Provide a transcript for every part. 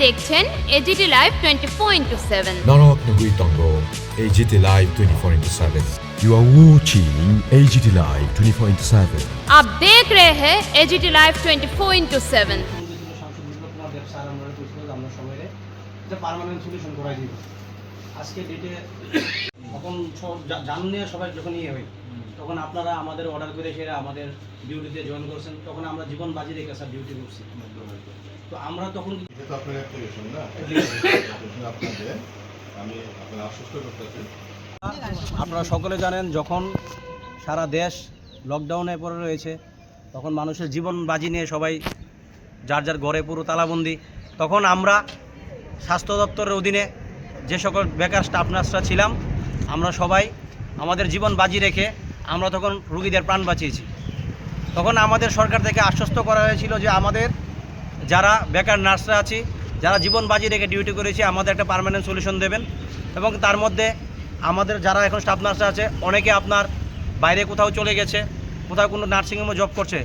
দেখছেন AGT live 24/7। Nanognagui Tongo, AGT Live 24/7. You are watching AGT Live 24/7. आप देख रहे हैं एजीटी लाइव 24/7। পার্মানেন্ট সলিউশন করাই দিব আজকে ডেটে তখন জানিয়ে সবাই যখন ইয়ে হয় তখন আপনারা আমাদের অর্ডার করে সেরা আমাদের ডিউটিতে জয়েন করছেন তখন আমরা জীবন বাজি রেখে স্যার ডিউটি করছি তো আমরা তখন যেহেতু আপনার অ্যাপ্লিকেশন না আপনাদের আমি আপনার আশ্বস্ত করতেছি আপনারা সকলে জানেন যখন সারা দেশ লকডাউনে পড়ে রয়েছে তখন মানুষের জীবন বাজি নিয়ে সবাই যার যার ঘরে পুরো তালাবন্দি তখন আমরা স্বাস্থ্য দপ্তরের অধীনে যে সকল বেকার স্টাফ নার্সরা ছিলাম আমরা সবাই আমাদের জীবন বাজি রেখে আমরা তখন রুগীদের প্রাণ বাঁচিয়েছি তখন আমাদের সরকার থেকে আশ্বস্ত করা হয়েছিল যে আমাদের যারা বেকার নার্সরা আছি যারা জীবন বাজি রেখে ডিউটি করেছি আমাদের একটা পার্মানেন্ট সলিউশন দেবেন এবং তার মধ্যে আমাদের যারা এখন স্টাফ নার্সরা আছে অনেকে আপনার বাইরে কোথাও চলে গেছে কোথাও কোনো নার্সিংহোমে জব করছে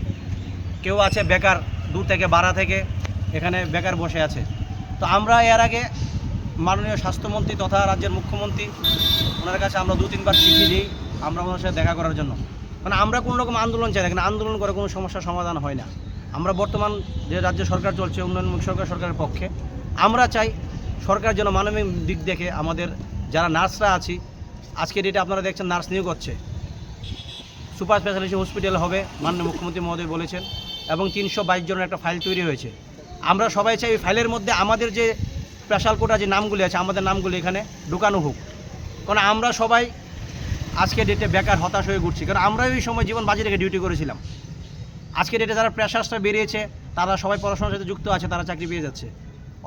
কেউ আছে বেকার দূর থেকে বাড়া থেকে এখানে বেকার বসে আছে তো আমরা এর আগে মাননীয় স্বাস্থ্যমন্ত্রী তথা রাজ্যের মুখ্যমন্ত্রী ওনার কাছে আমরা 2-3বার চিঠি দিই আমরা ওনার সাথে দেখা করার জন্য মানে আমরা কোনো রকম আন্দোলন চাই না কিন্তু আন্দোলন করে কোনো সমস্যার সমাধান হয় না আমরা বর্তমান যে রাজ্য সরকার চলছে উন্নয়নমুখী সরকারের পক্ষে আমরা চাই সরকার যেন মানবিক দিক দেখে আমাদের যারা নার্সরা আছি আজকে ডেটে আপনারা দেখছেন নার্স নিয়োগ হচ্ছে সুপার স্পেশালিটি হসপিটাল হবে মাননীয় মুখ্যমন্ত্রী মহোদয় বলেছেন এবং 322 জনের একটা ফাইল তৈরি হয়েছে আমরা সবাই চাই ওই ফাইলের মধ্যে আমাদের যে স্পেশাল কোটা যে নামগুলি আছে আমাদের নামগুলি এখানে ঢুকানো হোক কারণ আমরা সবাই আজকে ডেটে বেকার হতাশ হয়ে ঘুরছি কারণ আমরা ওই সময় জীবন বাজি রেখে ডিউটি করেছিলাম আজকে ডেটে যারা প্রেশারসটা বেরিয়েছে তারা সবাই পড়াশোনার সাথে যুক্ত আছে তারা চাকরি পেয়ে যাচ্ছে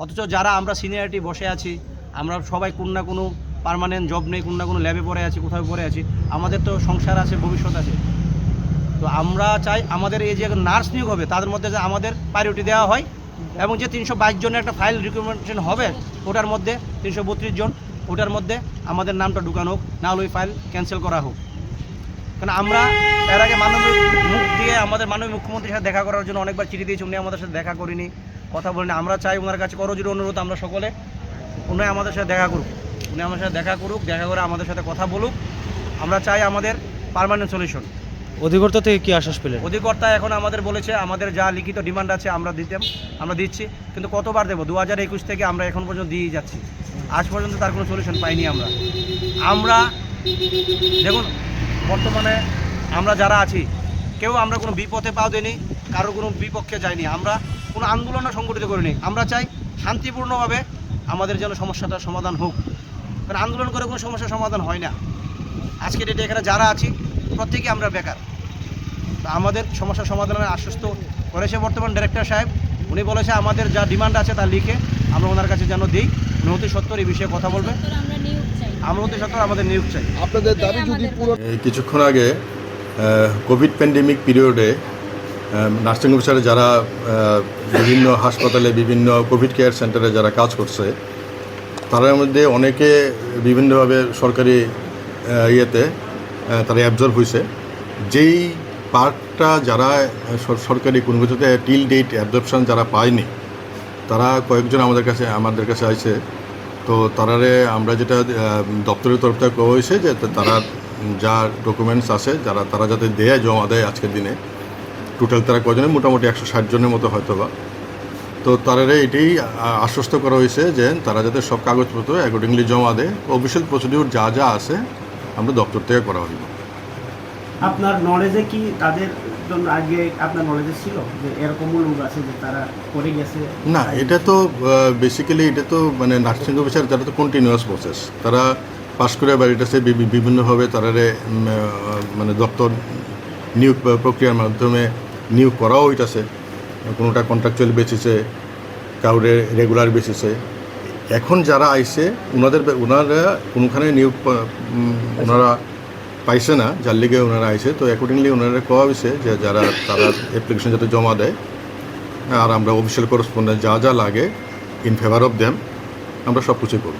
অথচ যারা আমরা সিনিয়রিটি বসে আছি আমরা সবাই কোনো না কোনো পার্মানেন্ট জব নেই কোনো না কোনো ল্যাবে পড়ে আছি কোথাও পড়ে আছি আমাদের তো সংসার আছে ভবিষ্যৎ আছে তো আমরা চাই আমাদের এই যে নার্স নিয়োগ হবে তাদের মধ্যে যে আমাদের প্রায়োরিটি দেওয়া হয় এবং যে 322 জনের একটা ফাইল রিকমেন্ডেশন হবে ওটার মধ্যে 332 জন ওটার মধ্যে আমাদের নামটা ঢুকানো হোক না হলে ওই ফাইল ক্যান্সেল করা হোক কারণ আমরা এর আগে মাননীয় মুখ দিয়ে আমাদের মাননীয় মুখ্যমন্ত্রীর সাথে দেখা করার জন্য অনেকবার চিঠি দিয়েছি উনি আমাদের সাথে দেখা করিনি কথা বলিনি আমরা চাই ওনার কাছে করজোড়ে অনুরোধ আমরা সকলে উনি আমাদের সাথে দেখা করুক উনি আমাদের সাথে দেখা করুক দেখা করে আমাদের সাথে কথা বলুক আমরা চাই আমাদের পার্মানেন্ট সলিউশন অধিকর্তা থেকে কি আশ্বাস পেলেন অধিকর্তা এখন আমাদের বলেছে আমাদের যা লিখিত ডিমান্ড আছে আমরা দিচ্ছি কিন্তু কতবার দেবো 2021 থেকে আমরা এখন পর্যন্ত দিয়ে যাচ্ছি আজ পর্যন্ত তার কোনো সলিউশন পাইনি আমরা দেখুন বর্তমানে আমরা যারা আছি কেউ আমরা কোনো বিপথে পাও দিইনি কারো কোনো বিপক্ষে যাইনি আমরা কোনো আন্দোলনও সংগঠিত করিনি আমরা চাই শান্তিপূর্ণভাবে আমাদের যেন সমস্যাটার সমাধান হোক কারণ আন্দোলন করে কোনো সমস্যার সমাধান হয় না আজকে ডেটে এখানে যারা আছি প্রত্যেকেই আমরা বেকার তো আমাদের সমস্যার সমাধানের আশ্বস্ত করেছে বর্তমান ডাইরেক্টর সাহেব উনি বলেছে আমাদের যা ডিমান্ড আছে তা লিখে আমরা ওনার কাছে যেন দিই উনি অতি সত্তর এই বিষয়ে কথা বলবে আমরা অতি সত্তর আমাদের নিয়োগ চাই আপনাদের দাবি যদি পুরো কিছুক্ষণ আগে কোভিড প্যান্ডেমিক পিরিয়ডে নার্সিং অফিসারে যারা বিভিন্ন হাসপাতালে বিভিন্ন কোভিড কেয়ার সেন্টারে যারা কাজ করছে তাদের মধ্যে অনেকে বিভিন্নভাবে সরকারি ইয়েতে তারা অ্যাবজর্ব হয়েছে যেই পার্টটা যারা সরকারি কোনো কিছুতে টিল ডেট অ্যাবজর্পশন যারা পায়নি তারা কয়েকজন আমাদের কাছে আসছে তো তারারে আমরা যেটা দপ্তরের তরফ থেকে করা হয়েছে যে তারা যা ডকুমেন্টস আছে তারা যাতে দেয় জমা দেয় আজকের দিনে টোটাল তারা কজনে মোটামুটি 160 জনের মতো হয়তো বা তো তারারে এটাই আশ্বস্ত করা হয়েছে যে তারা যাতে সব কাগজপত্র অ্যাকর্ডিংলি জমা দেয় অফিসিয়াল প্রসিডিউর যা আছে আমরা দপ্তর থেকে করা হইব আপনার নলেজে কি তাদের জন্য আগে আপনার নলেজে ছিল যে এরকম লোক আছে যে তারা করে গেছে না এটা তো বেসিক্যালি এটা তো মানে নার্সিং অফিসার যারা তো কন্টিনিউয়াস প্রসেস তারা পাস করে বাড়িটাছে বিভিন্নভাবে তারারে মানে দপ্তর নিয়োগ প্রক্রিয়ার মাধ্যমে নিয়োগ করাও হইতাছে কোনোটা কন্ট্রাকচুয়াল বেসিসে কাউরে রেগুলার বেসিসে এখন যারা আইছে ওনারা কোনোখানে নিয়োগ ওনারা পাইছে না যার লিগে ওনারা আইছে তো অ্যাকর্ডিংলি ওনারা কোয়া হয়েছে যে তারা অ্যাপ্লিকেশন যাতে জমা দেয় আর আমরা অফিসিয়াল করেসপন্ডেন্ট যা লাগে ইন ফেভার অফ দেম আমরা সব কিছুই করব